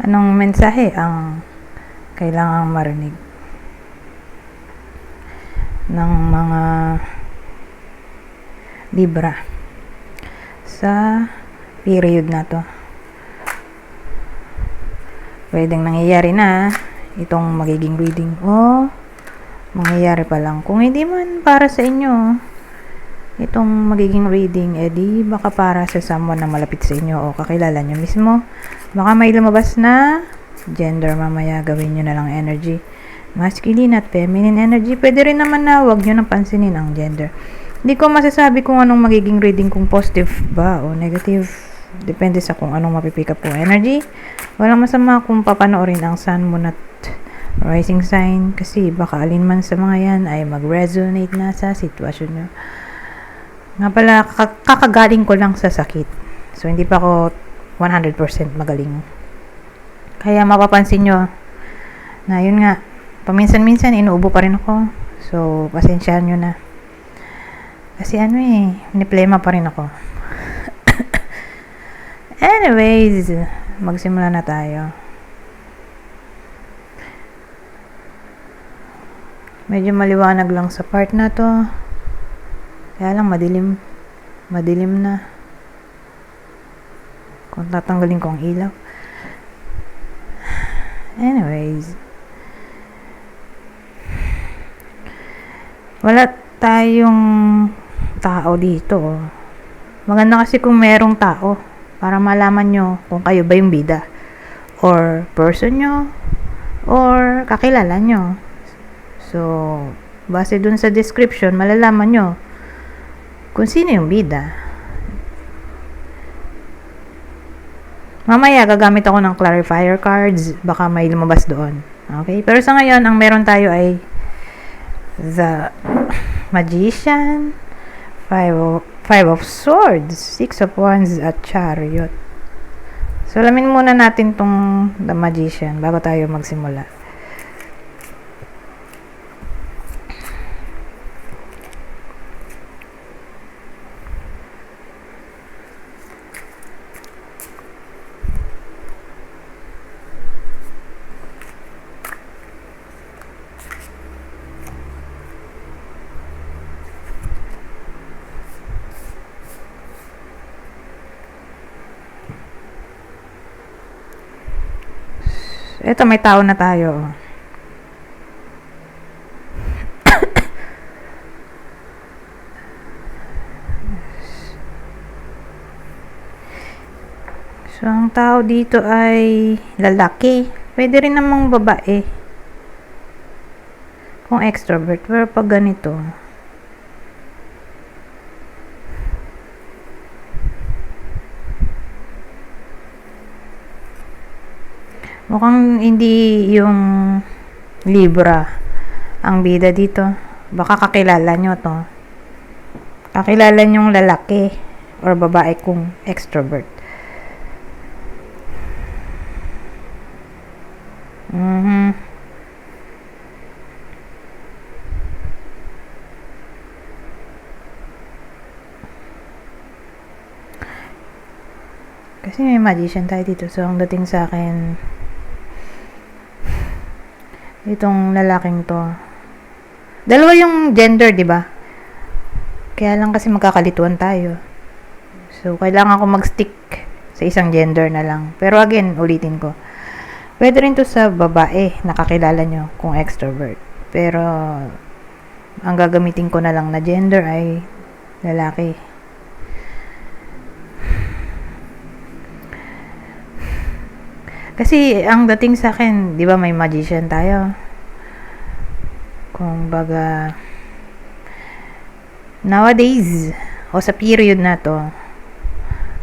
Anong mensahe ang kailangang marinig ng mga Libra sa period na to? Pwedeng nangyayari na itong magiging reading o mangyayari pa lang. Kung hindi man para sa inyo itong magiging reading, edi baka para sa someone na malapit sa inyo o kakilala nyo mismo. Baka may lumabas na gender mamaya, gawin nyo na lang energy. Masculine at feminine energy. Pwede rin naman na wag nyo nang pansinin ang gender. Hindi ko masasabi kung anong magiging reading, kung positive ba o negative. Depende sa kung anong mapipick up po energy. Walang masama kung papanoorin ang sun, moon at rising sign kasi baka alin man sa mga yan ay mag-resonate na sa sitwasyon nyo. Nga pala, kakagaling ko lang sa sakit. So, hindi pa ako 100% magaling. Kaya mapapansin nyo na yun nga, paminsan-minsan inuubo pa rin ako. So, pasensyahan nyo na. Kasi niplema pa rin ako. Anyways, magsimula na tayo. Medyo maliwanag lang sa part na to. Kaya lang madilim na. Kung tatanggalin ko ang ilaw. Anyways, wala tayong tao dito. Maganda kasi kung merong tao para malaman nyo kung kayo ba yung bida or person nyo or kakilala nyo. So, base dun sa description, malalaman nyo kung sino yung bida. Mamaya, gagamit ako ng clarifier cards. Baka may lumabas doon. Okay? Pero sa ngayon, ang meron tayo ay the Magician, Five of Swords, Six of Wands, at Chariot. So, alamin muna natin tong the Magician bago tayo magsimula. Ito, may tao na tayo. So, ang tao dito ay lalaki. Pwede rin namang babae. Kung extrovert. Pero pag ganito, mukhang hindi yung Libra ang bida dito. Baka kakilala nyo to. Kakilala nyong lalaki or babae kung extrovert. Kasi may magician tayo dito. So, ang dating sa akin, itong lalaking to, dalawa yung gender, di ba? Kaya lang kasi magkakalituan tayo. So, kailangan ko mag-stick sa isang gender na lang. Pero again, ulitin ko. Pwede rin to sa babae, nakakilala nyo kung extrovert. Pero, ang gagamitin ko na lang na gender ay lalaki. Kasi, ang dating sa akin, di ba may magician tayo? Kung baga, nowadays, o sa period na to,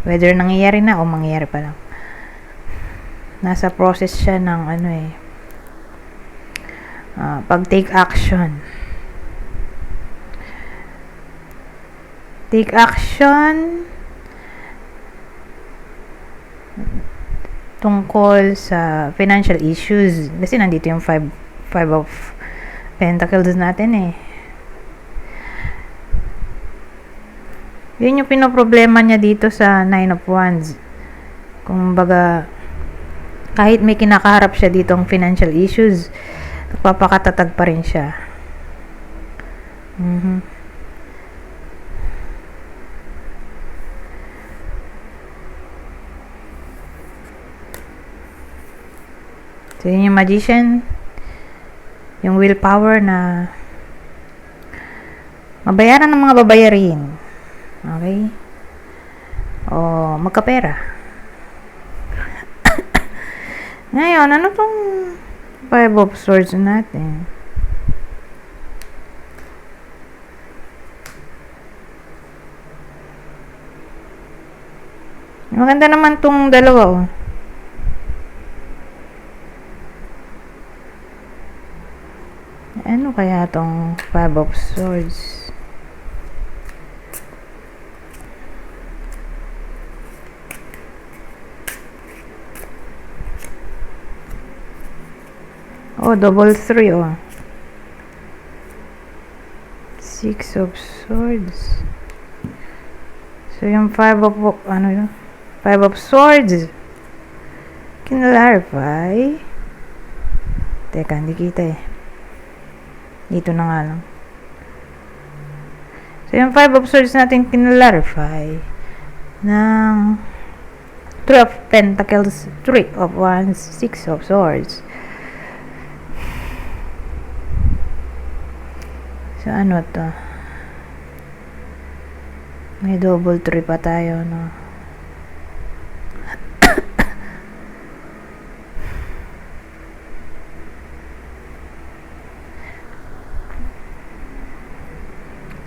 whether nangyayari na o mangyayari pa lang, nasa process siya ng pag-take action. Take action tungkol sa financial issues. Kasi nandito yung five of Pentacles natin eh. Yun yung pinoproblema niya dito sa Nine of Wands. Kung baga, Kahit may kinakaharap siya ditong financial issues, nagpapakatatag pa rin siya. So, yun yung magician. Yung willpower na mabayaran ng mga babayarin. Okay? O magkapera. Ngayon, ano tong Five of Swords natin? Maganda naman tong dalawa, oh. Ano kaya tong Five of Swords? Oh, double 3, oh. Six of Swords. So, yung Five of Swords. Kinlarify. Teka, hindi kita eh. Dito na nga lang. So, yung Five of Swords natin kinlarify ng Three of Pentacles, Three of Wands, Six of Swords. So, ano to? May double 3 pa tayo, no?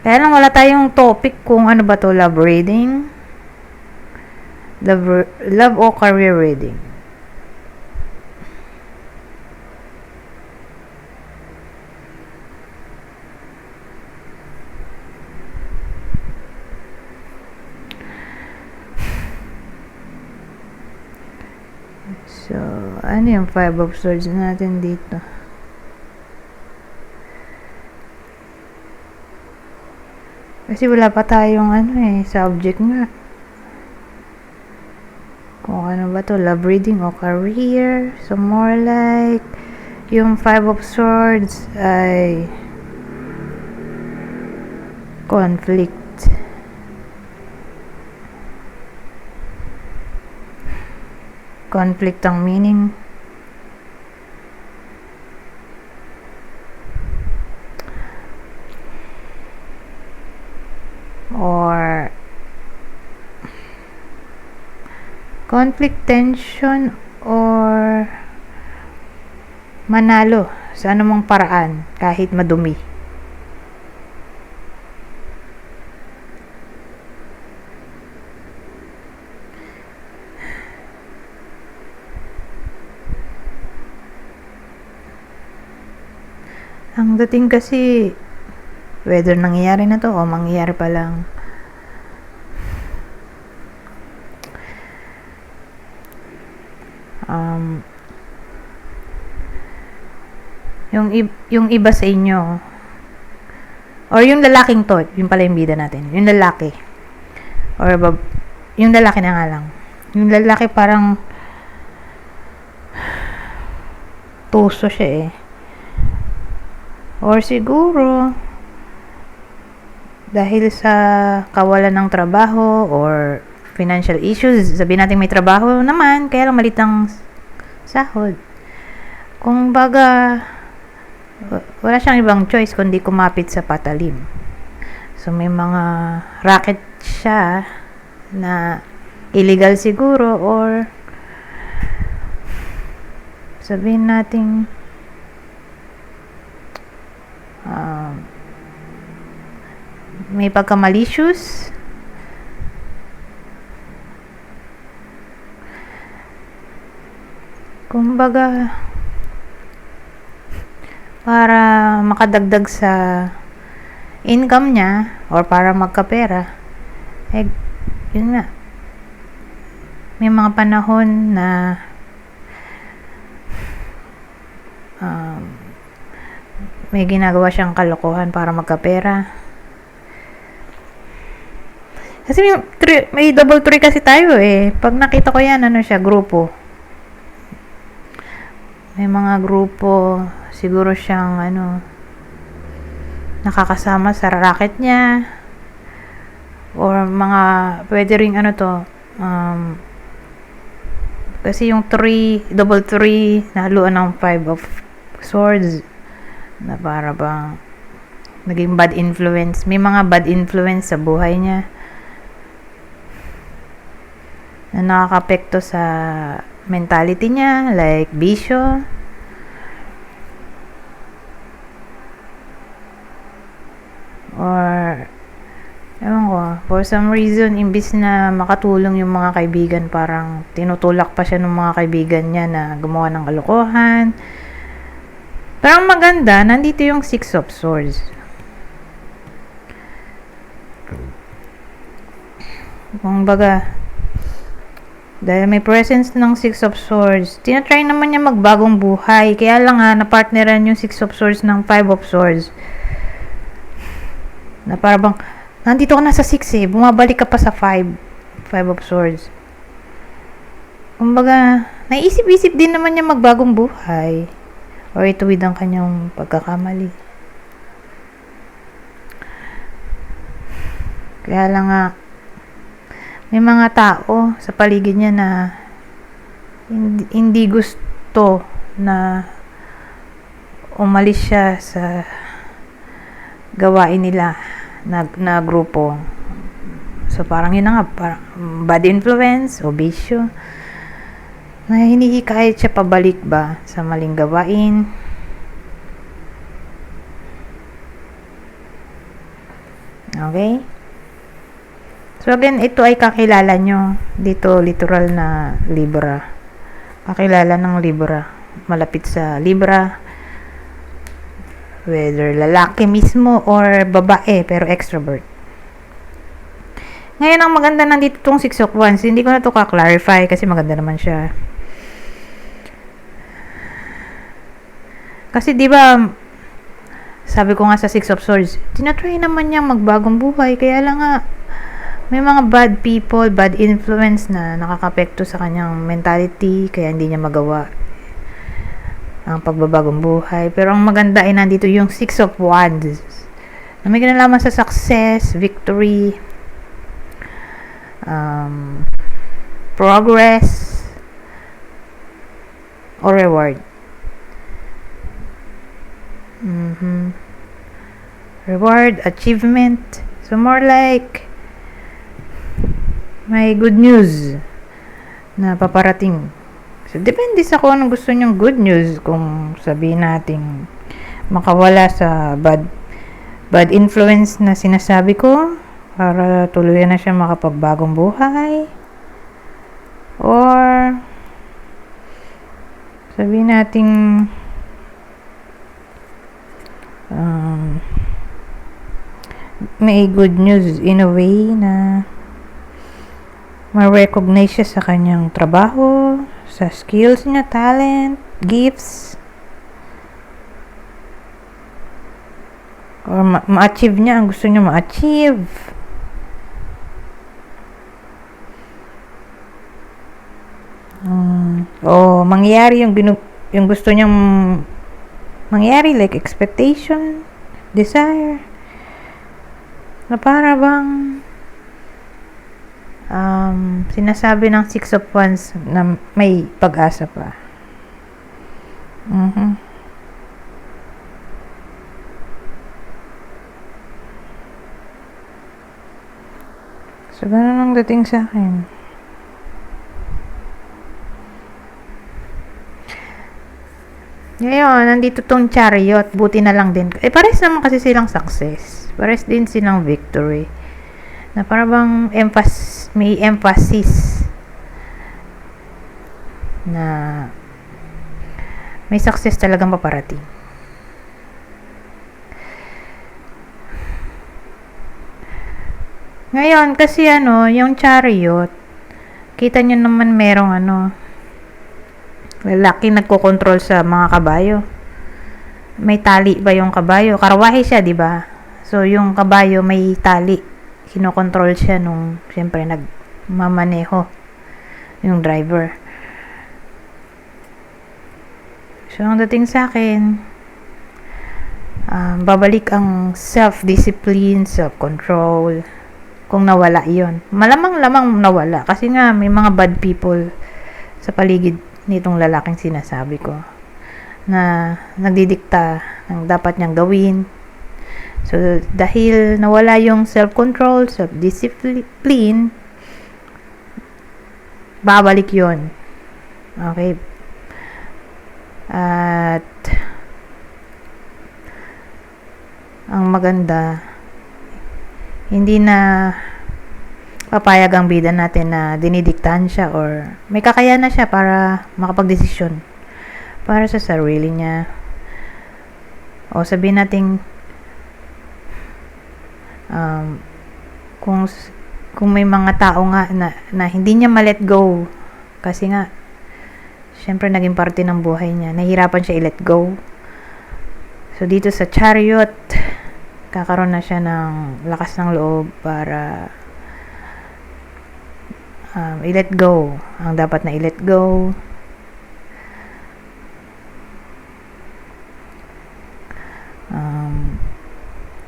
Kaya lang wala tayong topic kung ano ba to, love reading, love o career reading. So, ano yung Five of Swords natin dito? Kasi wala pa tayong subject nga. Kung ano ba to, love reading o career. So, more like, yung Five of Swords ay conflict. Conflict ang meaning. Or conflict, tension, or manalo sa anumang paraan kahit madumi. Ang dating kasi whether nangyayari na to o mangyayari pa lang. Yung iba sa inyo or yung lalaking to, yung pala yung bida natin, yung lalaki or yung lalaki na nga lang, yung lalaki parang tuso siya or siguro dahil sa kawalan ng trabaho or financial issues, sabihin natin may trabaho naman, kaya lang malit ang sahod. Kung baga, wala siyang ibang choice kundi kumapit sa patalim. So, may mga racket siya na illegal siguro or sabihin natin may pagka-malicious. Kumbaga, para makadagdag sa income niya or para magkapera, yun nga. May mga panahon na may ginagawa siyang kalokohan para magkapera. Kasi may double 3 kasi tayo Pag nakita ko yan, ano siya, grupo. may mga grupo, siguro siyang nakakasama sa racket niya, or mga pwede ring kasi yung 3, double 3 nahaluan ng 5 of swords, na para bang naging bad influence. May mga bad influence sa buhay niya na nakakapekto sa mentality niya, like bisyo, or ewan ko, for some reason, imbis na makatulong yung mga kaibigan, parang tinutulak pa siya ng mga kaibigan niya na gumawa ng kalokohan. Pero ang maganda, nandito yung 6 of Swords. Kung baga, dahil may presence ng 6 of Swords, tinatry naman niya magbagong buhay. Kaya lang napartneran yung 6 of Swords ng 5 of Swords. Na parang, nandito ka na sa 6 bumabalik ka pa sa 5 of Swords. Kumbaga, naisip-isip din naman niya magbagong buhay. O ituwid ang kanyang pagkakamali. Kaya lang may mga tao sa paligid niya na hindi gusto na umalis siya sa gawain nila na grupo. So parang yun nga, parang bad influence o bisyo, na hinihikayat siya pabalik ba sa maling gawain. Okay? So again, ito ay kakilala nyo. Dito, literal na Libra. Kakilala ng Libra. Malapit sa Libra. Whether lalaki mismo or babae, pero extrovert. Ngayon, ang maganda nandito itong 6 of Wands. Hindi ko na ito ka-clarify kasi maganda naman siya. Kasi diba, sabi ko nga sa 6 of Swords, tinatry naman niyang magbagong buhay. Kaya lang may mga bad people, bad influence na nakakapekto sa kanyang mentality, kaya hindi niya magawa ang pagbabagong buhay. Pero ang maganda ay nandito yung 6 of Wands, na may kinalaman sa success, victory, progress, or reward. Reward, achievement. So more like may good news na paparating. So depende sa kung anong gusto niyong good news. Kung sabihin natin makawala sa bad influence na sinasabi ko para tuluyan na siya makapagbagong buhay, or sabihin natin may good news in a way na ma-recognize siya sa kanyang trabaho, sa skills niya, talent, gifts, or ma-achieve niya ang gusto niya ma-achieve. O mangyari yung gusto niyang mangyari, like expectation, desire, na para bang sinasabi ng 6 of Wands na may pag-asa pa. So, ganun ang dating sa akin. Ngayon, nandito tong Chariot. Buti na lang din. Pares naman kasi silang success. Pares din silang victory. Na para bang may emphasis na may success talagang paparating. Ngayon, kasi yung Chariot, kita nyo naman merong lalaki nagko-control sa mga kabayo. May tali ba yung kabayo? Karwahe siya, di ba? So, yung kabayo may tali. Kinokontrol siya nung, siyempre, nagmamaneho yung driver. So, So, ang dating sa akin, babalik ang self-discipline, self-control, kung nawala yon. Malamang-lamang nawala. Kasi nga, may mga bad people sa paligid nitong lalaking sinasabi ko na nagdidikta ng dapat niyang gawin. So, dahil nawala yung self-control, self-discipline, babalik yon. Okay. At ang maganda, hindi na papayag ang bida natin na dinidiktahan siya or may kakayahan na siya para makapagdesisyon para sa sarili niya. O sabihin natin kung may mga tao nga na hindi niya ma-let go kasi nga syempre naging parte ng buhay niya, nahihirapan siya i-let go. So dito sa Chariot, kakaroon na siya ng lakas ng loob para i-let go ang dapat na i-let go.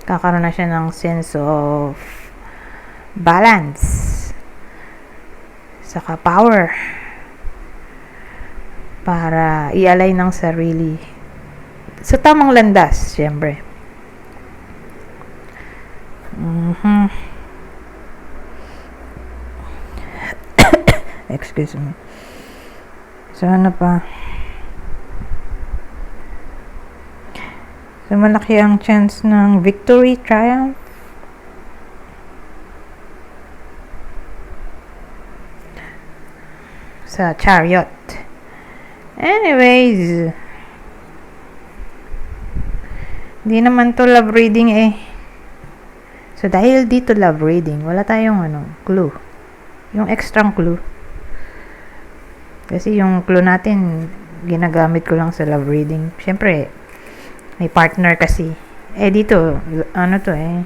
Kakaroon na siya ng sense of balance saka power para i-align ng sarili sa tamang landas, syempre. Excuse me. So, ano pa? So, malaki ang chance ng victory, triumph. Sa Chariot. Anyways, di naman to love reading eh. So, dahil dito love reading, wala tayong clue. Yung extra clue. Kasi yung clue natin, ginagamit ko lang sa love reading. Siyempre, may partner kasi. Eh, dito, ano to eh.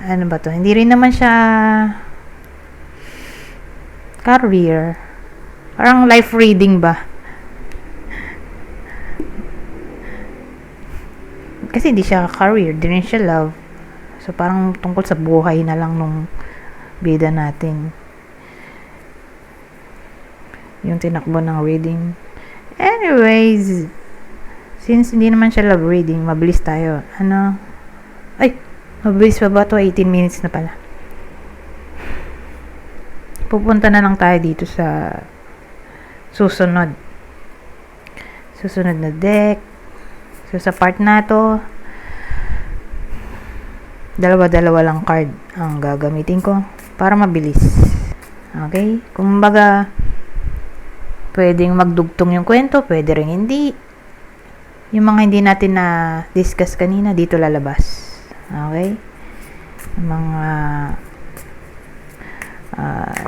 Ano ba to? Hindi rin naman siya career. Parang life reading ba? Kasi hindi siya career, di rin siya love. So, parang tungkol sa buhay na lang nung bida natin. Yung tinakbo ng reading. Anyways, since hindi naman siya love reading, mabilis tayo. Mabilis pa ba to? 18 minutes na pala. Pupunta na lang tayo dito sa susunod na deck. So, sa part na to, dalawa lang card ang gagamitin ko para mabilis. Okay? Kumbaga, pwedeng magdugtong yung kwento, pwede rin hindi. Yung mga hindi natin na discuss kanina, dito lalabas. Okay? Yung mga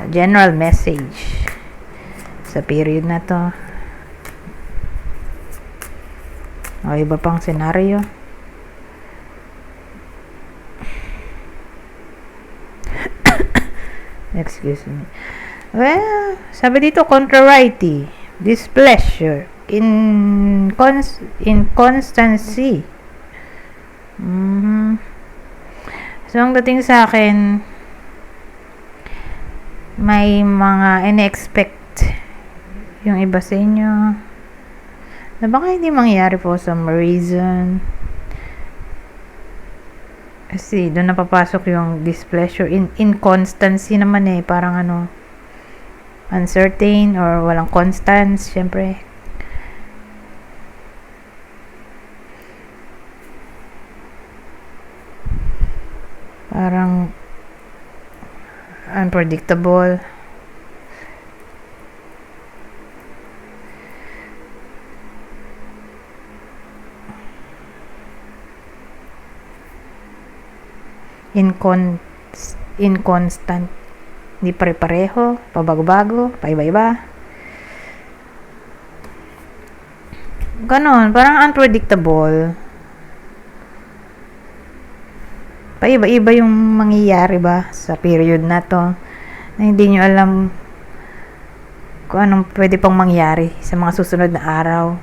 general message sa period na to. O, iba pang senaryo. Excuse me. Well, sabi dito, contrariety, displeasure, inconstancy. So, ang dating sa akin, may mga in-expect yung iba sa inyo na baka hindi mangyari for some reason. Kasi doon napapasok yung displeasure, inconstancy naman eh, parang uncertain or walang constance, syempre. Parang unpredictable. Inconstant. Hindi pare-pareho, pabago-bago, paiba-iba. Ganon, parang unpredictable. Paiba-iba yung mangyayari ba sa period na to. na hindi nyo alam kung anong pwede pang mangyari sa mga susunod na araw.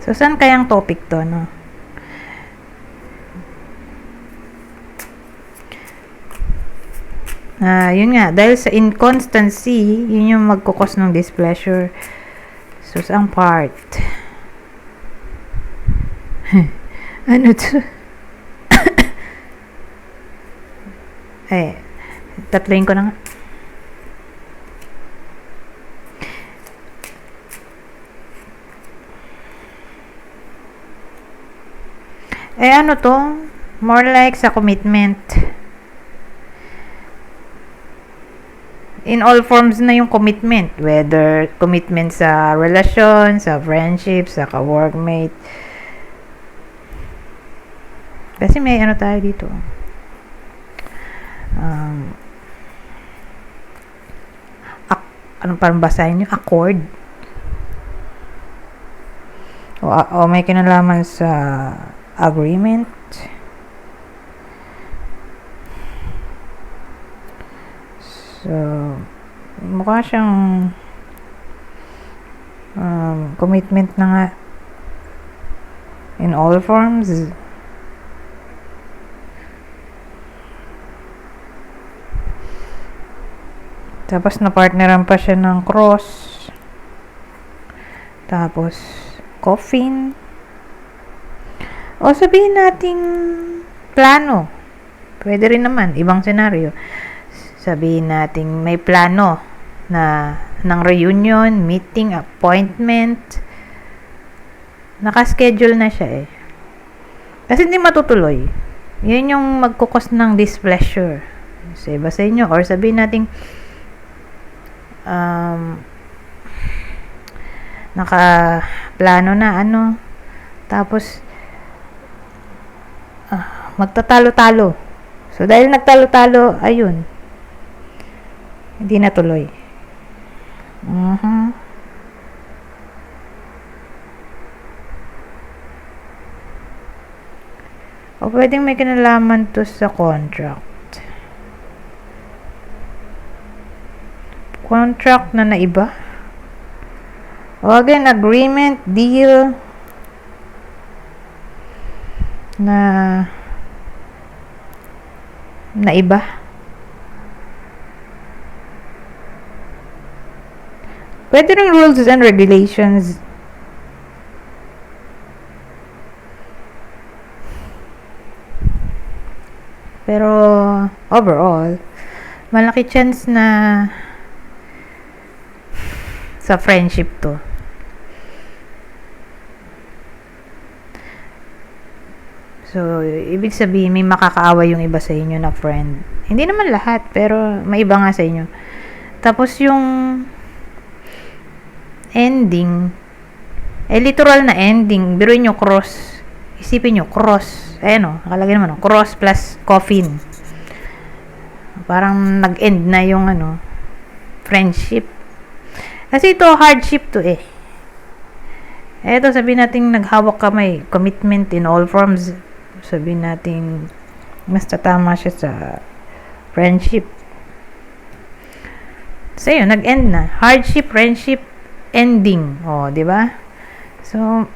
So, saan kayang topic to, no? Yun nga, dahil sa inconstancy, yun yung magkukos ng displeasure. So, saang part? Ano to? Tatloin ko na nga. Ano to? More like sa commitment. In all forms na yung commitment. Whether commitment sa relasyon, sa friendship, sa ka-workmate. Kasi may ano tayo dito. Anong parang basahin nyo? Accord. O may kinalaman sa agreement. So, mukha siyang commitment na nga in all forms. Tapos na-partneran pa siya ng cross. Tapos coffin. O sabihin nating plano. Pwede rin naman, ibang senaryo. Sabihin nating may plano na ng reunion, meeting, appointment. Naka-schedule na siya eh. Kasi hindi matutuloy. Yun yung magkukos ng displeasure sa iba sa inyo. Or sabihin nating naka-plano na ano. Tapos magtatalo-talo. So, dahil nagtalo-talo, ayun. Hindi natuloy. O pwedeng may kinalaman to sa contract. Contract na naiba. O again, agreement, deal na iba. Pwede rin rules and regulations. Pero overall, malaki chance na sa friendship to. So, ibig sabihin, may makakaaway yung iba sa inyo na friend. Hindi naman lahat, pero may iba nga sa inyo. Tapos yung ending, literal na ending. Biruin nyo cross. Isipin nyo, cross. Nakalagay naman, cross plus coffin. Parang nag-end na yung friendship. Kasi ito, hardship to eh. Eto, sabihin natin naghawak kamay, commitment in all forms. Sabihin natin mas tatama siya sa friendship. So, yun, nag-end na. Hardship, friendship, ending. O, di ba? So,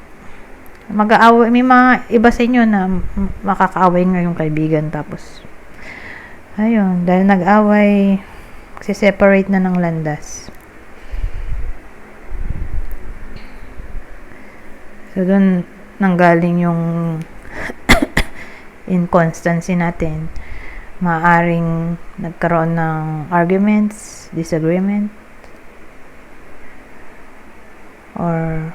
mag-aaway. May mga iba sa inyo na makakaaway ngayong kaibigan. Tapos, ayun, dahil nag-away, separate na ng landas. So, dun nanggaling yung inconstancy natin. Maaring nagkaroon ng arguments, disagreement, or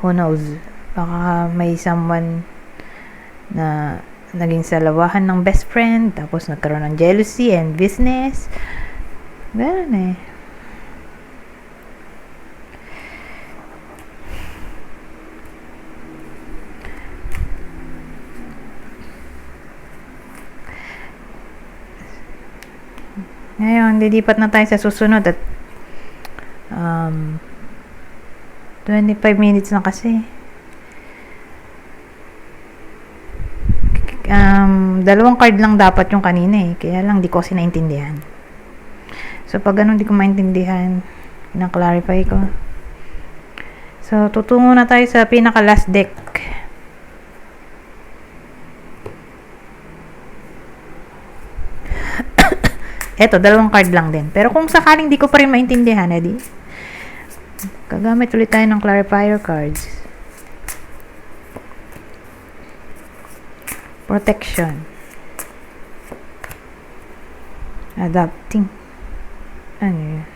who knows, baka may someone na naging salawahan ng best friend, tapos nagkaroon ng jealousy and business. Ganun eh. Ngayon, lilipat na tayo sa susunod at 25 minutes na kasi. Dalawang card lang dapat yung kanina eh. Kaya lang di ko kasi naintindihan. So, pag ganun di ko maintindihan, na-clarify ko. So, tutungo na tayo sa pinaka-last deck. Eto, dalawang card lang din. Pero kung sakaling di ko pa rin maintindihan, edi, gagamit ulit tayo ng clarifier cards. Protection. Adapting. Ano yun?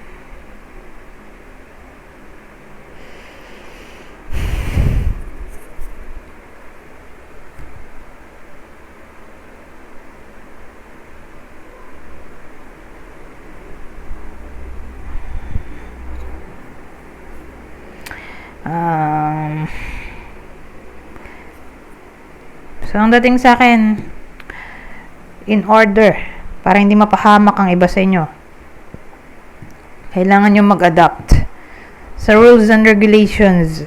So, ang dating sa akin, in order, para hindi mapahamak ang iba sa inyo, kailangan nyo mag-adapt sa rules and regulations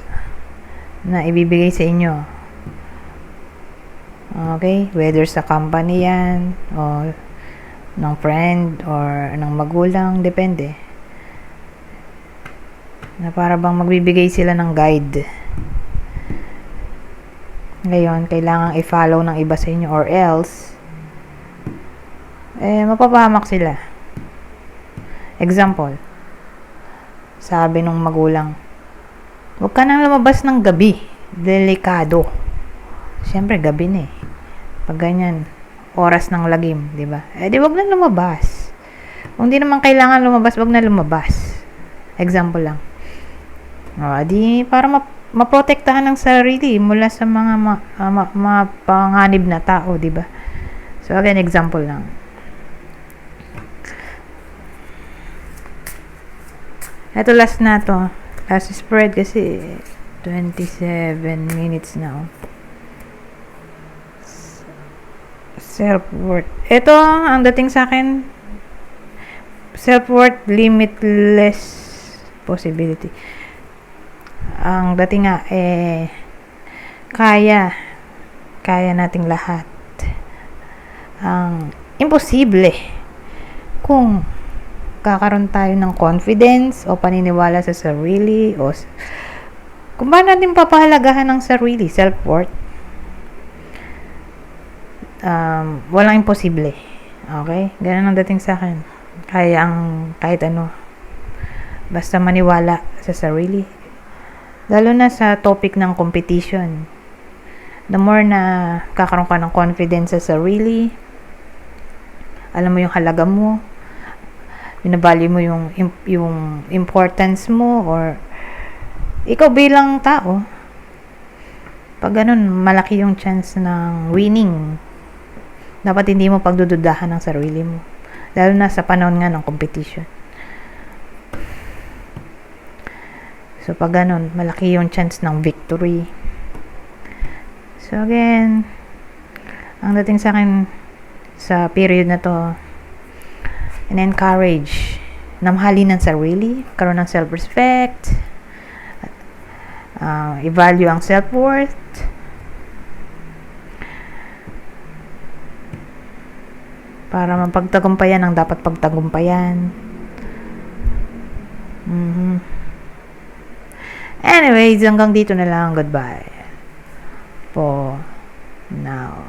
na ibibigay sa inyo. Okay? Whether sa company yan, o ng friend, or ng magulang, depende. Na para bang magbibigay sila ng guide. Ngayon, kailangan i-follow ng iba sa inyo or else, mapapahamak sila. Example, sabi nung magulang, huwag ka nang lumabas ng gabi. Delikado. Siyempre, gabi na eh. Pag ganyan, oras ng lagim, di ba? Di wag na lumabas. Kung di naman kailangan lumabas, wag na lumabas. Example lang. Di para maprotektahan ng sarili mula sa mga panganib na tao, di ba? So again, example lang. Ito last na to. Last spread kasi 27 minutes na. Self-worth. Ito, ang dating sa akin, self-worth, limitless possibility. Ang dating nga, kaya nating lahat. Ang imposible kung kakaroon tayo ng confidence o paniniwala sa sarili o kung ba natin papahalagahan ng sarili, self-worth, walang imposible. Okay? Ganun ang dating sa akin. Kaya ang kahit ano, basta maniwala sa sarili. Lalo na sa topic ng competition. The more na kakaroon ka ng confidence sa sarili, alam mo yung halaga mo, binavalue mo yung importance mo, or ikaw bilang tao, pag ganun, malaki yung chance ng winning. Dapat hindi mo pagdududahan ng sarili mo. Lalo na sa panahon nga ng competition. So, pag ganun, malaki yung chance ng victory. So, again, ang dating sa akin sa period na to, encourage na mahalin ng sarili, karoon ng self-respect, i-value ang self-worth, para mapagtagumpayan ang dapat pagtagumpayan. Anyways, hanggang dito na lang. Goodbye for now.